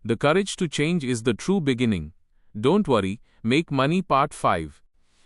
The courage to change is the true beginning. Don't worry, make money part 5.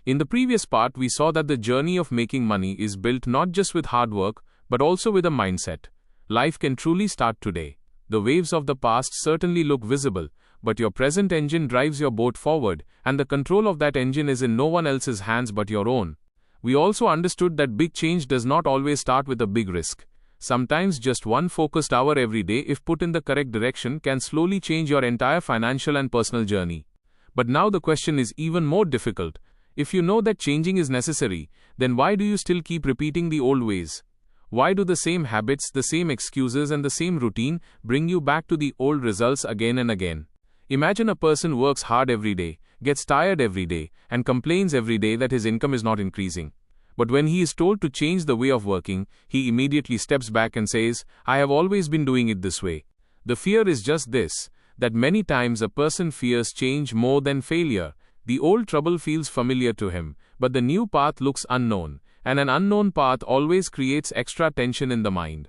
In the previous part, we saw that the journey of making money is built not just with hard work, but also with a mindset. Life can truly start today. The waves of the past certainly look visible, but your present engine drives your boat forward, and the control of that engine is in no one else's hands but your own. We also understood that big change does not always start with a big risk. Sometimes just one focused hour every day, if put in the correct direction, can slowly change your entire financial and personal journey. But now the question is even more difficult. If you know that changing is necessary, then why do you still keep repeating the old ways? Why do the same habits, the same excuses and the same routine bring you back to the old results again and again? Imagine a person works hard every day, gets tired every day, and complains every day that his income is not increasing. But when he is told to change the way of working, he immediately steps back and says, "I have always been doing it this way." The fear is just this, that many times a person fears change more than failure. The old trouble feels familiar to him, but the new path looks unknown, and an unknown path always creates extra tension in the mind.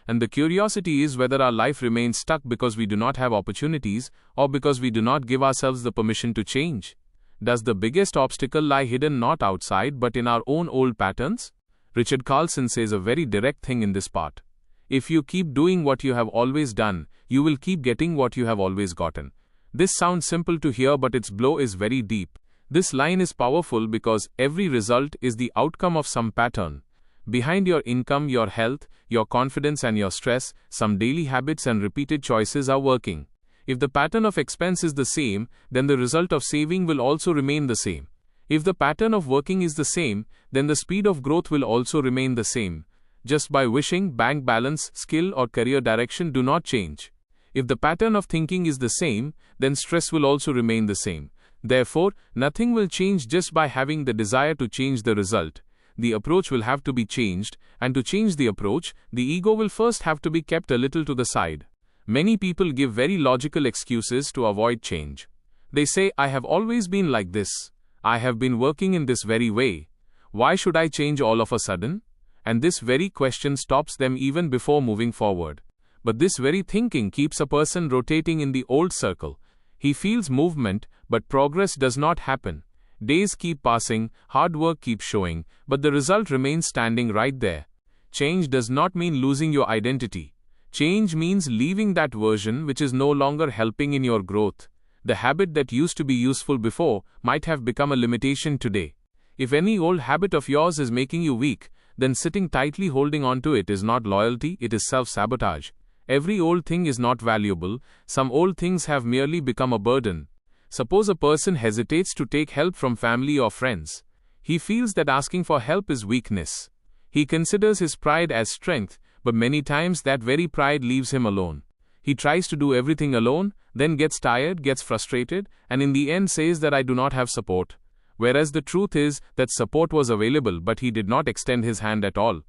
And the curiosity is whether our life remains stuck because we do not have opportunities, or because we do not give ourselves the permission to change. Does the biggest obstacle lie hidden not outside but in our own old patterns? Richard Carlson says a very direct thing in this part. If you keep doing what you have always done, you will keep getting what you have always gotten. This sounds simple to hear, but its blow is very deep. This line is powerful because every result is the outcome of some pattern. Behind your income, your health, your confidence and your stress, some daily habits and repeated choices are working. If the pattern of expense is the same, then the result of saving will also remain the same. If the pattern of working is the same, then the speed of growth will also remain the same. Just by wishing, bank balance, skill or career direction do not change. If the pattern of thinking is the same, then stress will also remain the same. Therefore, nothing will change just by having the desire to change the result. The approach will have to be changed, and to change the approach, the ego will first have to be kept a little to the side. Many people give very logical excuses to avoid change. They say, "I have always been like this. I have been working in this very way. Why should I change all of a sudden?" And this very question stops them even before moving forward. But this very thinking keeps a person rotating in the old circle. He feels movement, but progress does not happen. Days keep passing, hard work keeps showing, but the result remains standing right there. Change does not mean losing your identity. Change means leaving that version which is no longer helping in your growth. The habit that used to be useful before might have become a limitation today. If any old habit of yours is making you weak, then sitting tightly holding on to it is not loyalty, it is self-sabotage. Every old thing is not valuable. Some old things have merely become a burden. Suppose a person hesitates to take help from family or friends. He feels that asking for help is weakness. He considers his pride as strength, but many times that very pride leaves him alone. He tries to do everything alone, then gets tired, gets frustrated, and in the end says that I do not have support. Whereas the truth is that support was available, but he did not extend his hand at all.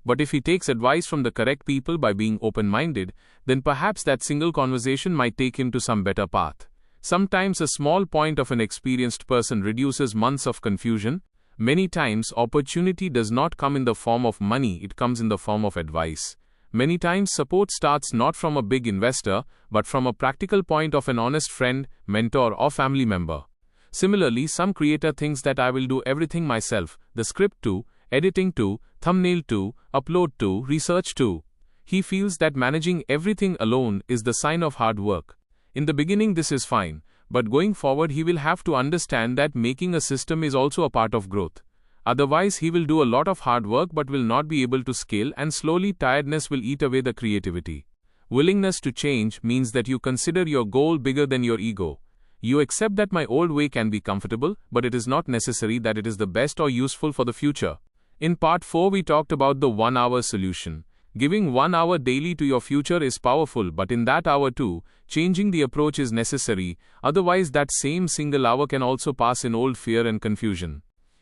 But if he takes advice from the correct people by being open-minded, then perhaps that single conversation might take him to some better path. Sometimes a small point of an experienced person reduces months of confusion. Many times opportunity does not come in the form of money, it comes in the form of advice. Many times support starts not from a big investor, but from a practical point of an honest friend, mentor or family member. Similarly, some creator thinks that I will do everything myself, the script too, editing too, thumbnail too, upload too, research too. He feels that managing everything alone is the sign of hard work. In the beginning this is fine, but going forward he will have to understand that making a system is also a part of growth. Otherwise he will do a lot of hard work but will not be able to scale, and slowly tiredness will eat away the creativity. Willingness to change means that you consider your goal bigger than your ego. You accept that my old way can be comfortable, but it is not necessary that it is the best or useful for the future. In part 4 we talked about the 1-hour solution. Giving 1 hour daily to your future is powerful, but in that hour too, changing the approach is necessary, otherwise that same single hour can also pass in old fear and confusion.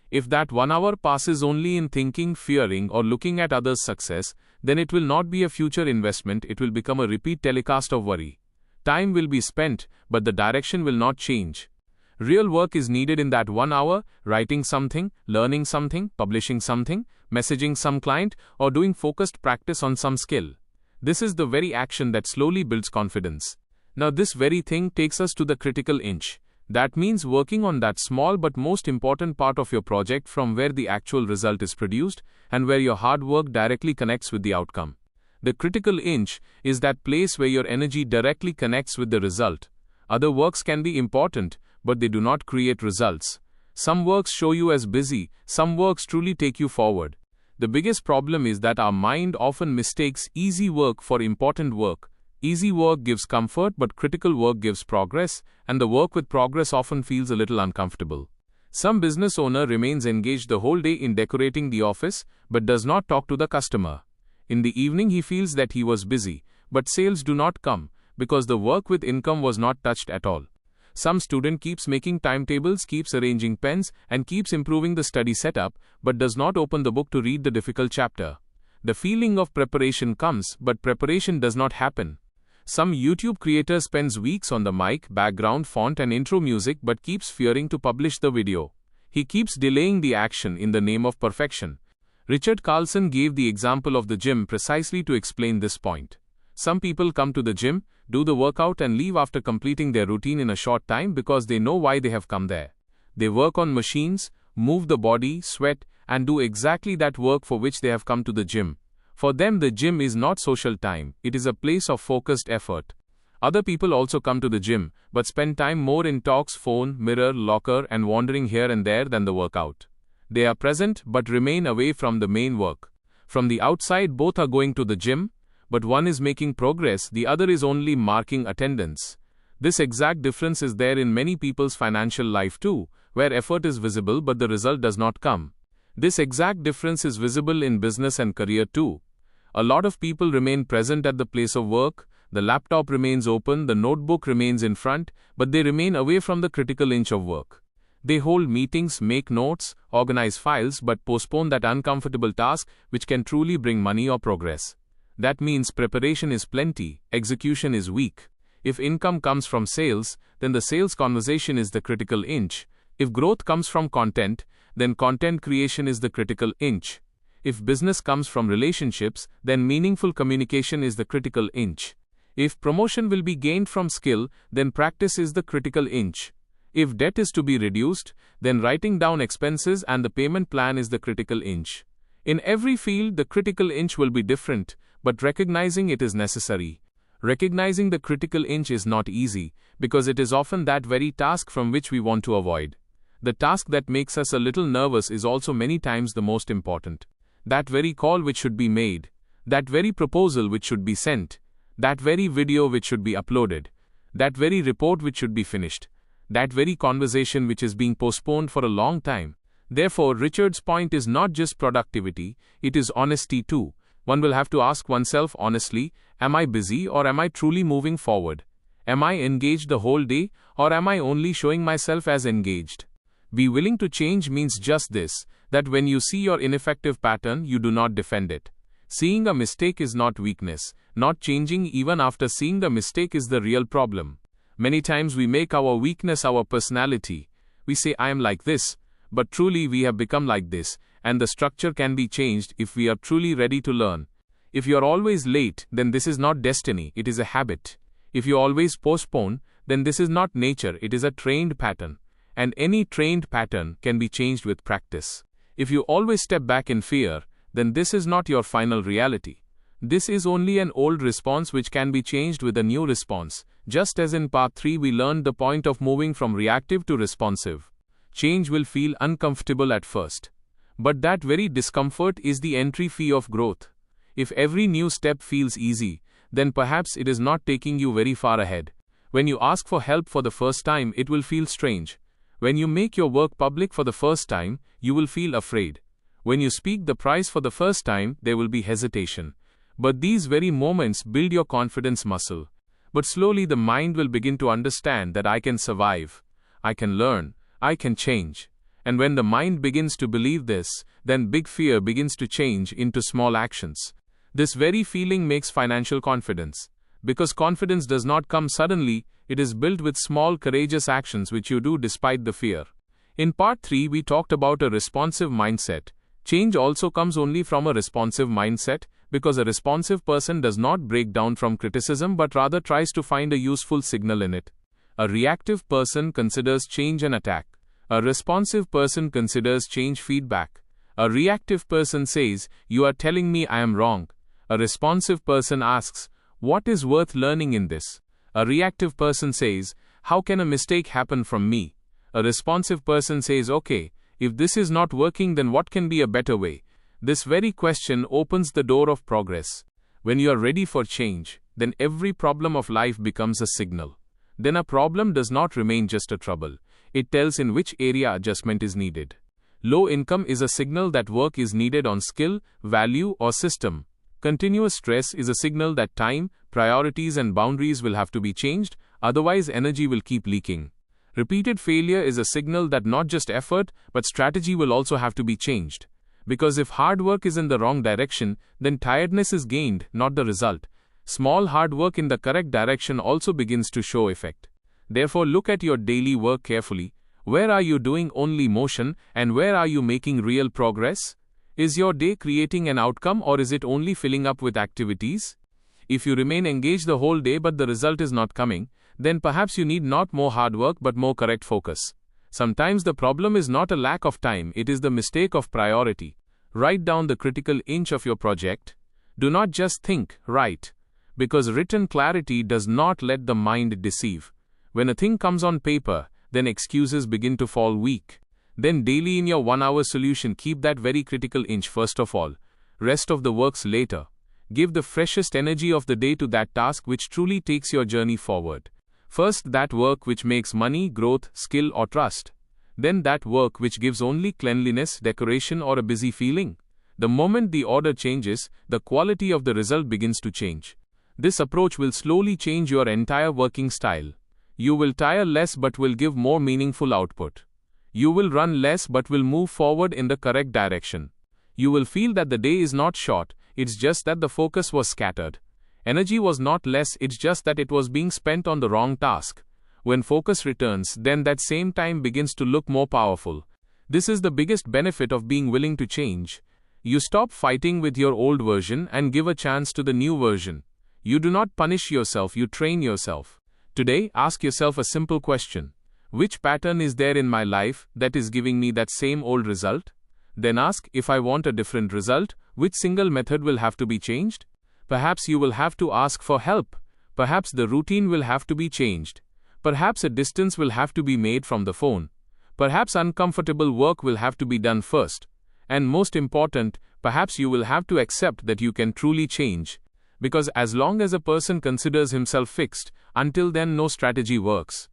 If that 1 hour passes only in thinking, fearing or looking at others' success, then it will not be a future investment, it will become a repeat telecast of worry. Time will be spent, but the direction will not change. Real work is needed in that 1 hour, writing something, learning something, publishing something, messaging some client, or doing focused practice on some skill. This is the very action that slowly builds confidence. Now this very thing takes us to the critical inch. That means working on that small but most important part of your project from where the actual result is produced and where your hard work directly connects with the outcome. The critical inch is that place where your energy directly connects with the result. Other works can be important, but they do not create results. Some works show you as busy, some works truly take you forward. The biggest problem is that our mind often mistakes easy work for important work. Easy work gives comfort, but critical work gives progress, and the work with progress often feels a little uncomfortable. Some business owner remains engaged the whole day in decorating the office, but does not talk to the customer. In the evening he feels that he was busy, but sales do not come, because the work with income was not touched at all. Some student keeps making timetables, keeps arranging pens, and keeps improving the study setup, but does not open the book to read the difficult chapter. The feeling of preparation comes, but preparation does not happen. Some YouTube creator spends weeks on the mic, background, font and intro music but keeps fearing to publish the video. He keeps delaying the action in the name of perfection. Richard Carlson gave the example of the gym precisely to explain this point. Some people come to the gym, do the workout and leave after completing their routine in a short time because they know why they have come there. They work on machines, move the body, sweat, and do exactly that work for which they have come to the gym. For them, the gym is not social time, it is a place of focused effort. Other people also come to the gym, but spend time more in talks, phone, mirror, locker, and wandering here and there than the workout. They are present, but remain away from the main work. From the outside, both are going to the gym, but one is making progress, the other is only marking attendance. This exact difference is there in many people's financial life too, where effort is visible but the result does not come. This exact difference is visible in business and career too. A lot of people remain present at the place of work, the laptop remains open, the notebook remains in front, but they remain away from the critical inch of work. They hold meetings, make notes, organize files, but postpone that uncomfortable task which can truly bring money or progress. That means preparation is plenty, execution is weak. If income comes from sales, then the sales conversation is the critical inch. If growth comes from content, then content creation is the critical inch. If business comes from relationships, then meaningful communication is the critical inch. If promotion will be gained from skill, then practice is the critical inch. If debt is to be reduced, then writing down expenses and the payment plan is the critical inch. In every field, the critical inch will be different, but recognizing it is necessary. Recognizing the critical inch is not easy, because it is often that very task from which we want to avoid. The task that makes us a little nervous is also many times the most important. That very call which should be made, that very proposal which should be sent, that very video which should be uploaded, that very report which should be finished, that very conversation which is being postponed for a long time. Therefore, Richard's point is not just productivity, it is honesty too. One will have to ask oneself honestly, am I busy or am I truly moving forward? Am I engaged the whole day or am I only showing myself as engaged? Be willing to change means just this, that when you see your ineffective pattern, you do not defend it. Seeing a mistake is not weakness. Not changing even after seeing the mistake is the real problem. Many times we make our weakness our personality. We say, I am like this, but truly we have become like this, and the structure can be changed if we are truly ready to learn. If you are always late, then this is not destiny, it is a habit. If you always postpone, then this is not nature, it is a trained pattern. And any trained pattern can be changed with practice. If you always step back in fear, then this is not your final reality. This is only an old response which can be changed with a new response. Just as in part 3 we learned the point of moving from reactive to responsive. Change will feel uncomfortable at first. But that very discomfort is the entry fee of growth. If every new step feels easy, then perhaps it is not taking you very far ahead. When you ask for help for the first time, it will feel strange. When you make your work public for the first time, you will feel afraid. When you speak the price for the first time, there will be hesitation. But these very moments build your confidence muscle. But slowly the mind will begin to understand that I can survive, I can learn, I can change. And when the mind begins to believe this, then big fear begins to change into small actions. This very feeling makes financial confidence. Because confidence does not come suddenly, it is built with small courageous actions which you do despite the fear. In part 3 we talked about a responsive mindset. Change also comes only from a responsive mindset. Because a responsive person does not break down from criticism but rather tries to find a useful signal in it. A reactive person considers change an attack. A responsive person considers change feedback. A reactive person says, "You are telling me I am wrong." A responsive person asks, "What is worth learning in this?" A reactive person says, "How can a mistake happen from me?" A responsive person says, "Okay, if this is not working, then what can be a better way?" This very question opens the door of progress. When you are ready for change, then every problem of life becomes a signal. Then a problem does not remain just a trouble. It tells in which area adjustment is needed. Low income is a signal that work is needed on skill, value, or system. Continuous stress is a signal that time, priorities, and boundaries will have to be changed, otherwise energy will keep leaking. Repeated failure is a signal that not just effort, but strategy will also have to be changed. Because if hard work is in the wrong direction, then tiredness is gained, not the result. Small hard work in the correct direction also begins to show effect. Therefore, look at your daily work carefully. Where are you doing only motion, and where are you making real progress? Is your day creating an outcome, or is it only filling up with activities? If you remain engaged the whole day but the result is not coming, then perhaps you need not more hard work but more correct focus. Sometimes the problem is not a lack of time, it is the mistake of priority. Write down the critical inch of your project. Do not just think, write. Because written clarity does not let the mind deceive. When a thing comes on paper, then excuses begin to fall weak. Then daily in your 1-hour solution, keep that very critical inch first of all. Rest of the works later. Give the freshest energy of the day to that task which truly takes your journey forward. First that work which makes money, growth, skill, or trust. Then that work which gives only cleanliness, decoration, or a busy feeling. The moment the order changes, the quality of the result begins to change. This approach will slowly change your entire working style. You will tire less but will give more meaningful output. You will run less but will move forward in the correct direction. You will feel that the day is not short, it's just that the focus was scattered. Energy was not less, it's just that it was being spent on the wrong task. When focus returns, then that same time begins to look more powerful. This is the biggest benefit of being willing to change. You stop fighting with your old version and give a chance to the new version. You do not punish yourself, you train yourself. Today, ask yourself a simple question. Which pattern is there in my life that is giving me that same old result? Then ask, if I want a different result, which single method will have to be changed? Perhaps you will have to ask for help. Perhaps the routine will have to be changed. Perhaps a distance will have to be made from the phone. Perhaps uncomfortable work will have to be done first. And most important, perhaps you will have to accept that you can truly change. Because as long as a person considers himself fixed, until then no strategy works.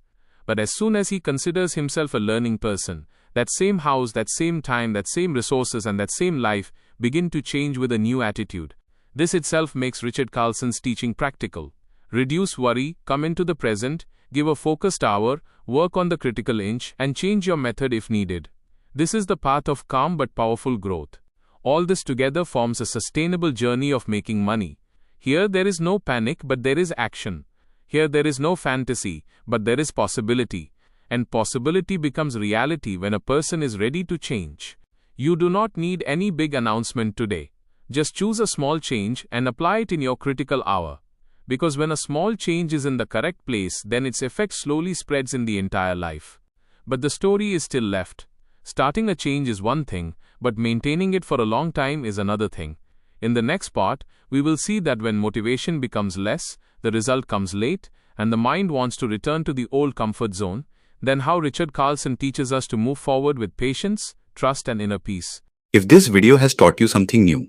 But as soon as he considers himself a learning person, that same house, that same time, that same resources, and that same life begin to change with a new attitude. This itself makes Richard Carlson's teaching practical. Reduce worry, come into the present, give a focused hour, work on the critical inch, and change your method if needed. This is the path of calm but powerful growth. All this together forms a sustainable journey of making money. Here there is no panic, but there is action. Here there is no fantasy, but there is possibility. And possibility becomes reality when a person is ready to change. You do not need any big announcement today. Just choose a small change and apply it in your critical hour. Because when a small change is in the correct place, then its effect slowly spreads in the entire life. But the story is still left. Starting a change is one thing, but maintaining it for a long time is another thing. In the next part, we will see that when motivation becomes less, the result comes late, and the mind wants to return to the old comfort zone, then how Richard Carlson teaches us to move forward with patience, trust, and inner peace. If this video has taught you something new,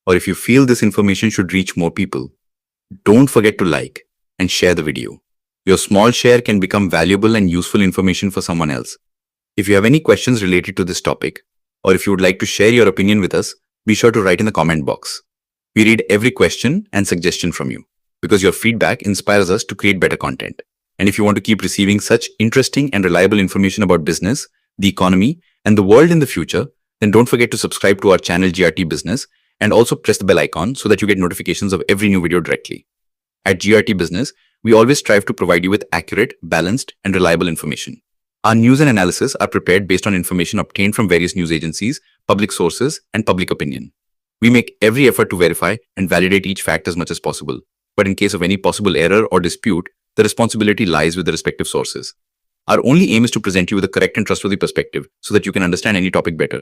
or if you feel this information should reach more people, don't forget to like and share the video. Your small share can become valuable and useful information for someone else. If you have any questions related to this topic, or if you would like to share your opinion with us, be sure to write in the comment box. We read every question and suggestion from you, because your feedback inspires us to create better content. And if you want to keep receiving such interesting and reliable information about business, the economy, and the world in the future, then don't forget to subscribe to our channel GRT Business and also press the bell icon so that you get notifications of every new video directly. At GRT Business, we always strive to provide you with accurate, balanced, and reliable information. Our news and analysis are prepared based on information obtained from various news agencies, public sources, and public opinion. We make every effort to verify and validate each fact as much as possible. But in case of any possible error or dispute, the responsibility lies with the respective sources. Our only aim is to present you with a correct and trustworthy perspective so that you can understand any topic better.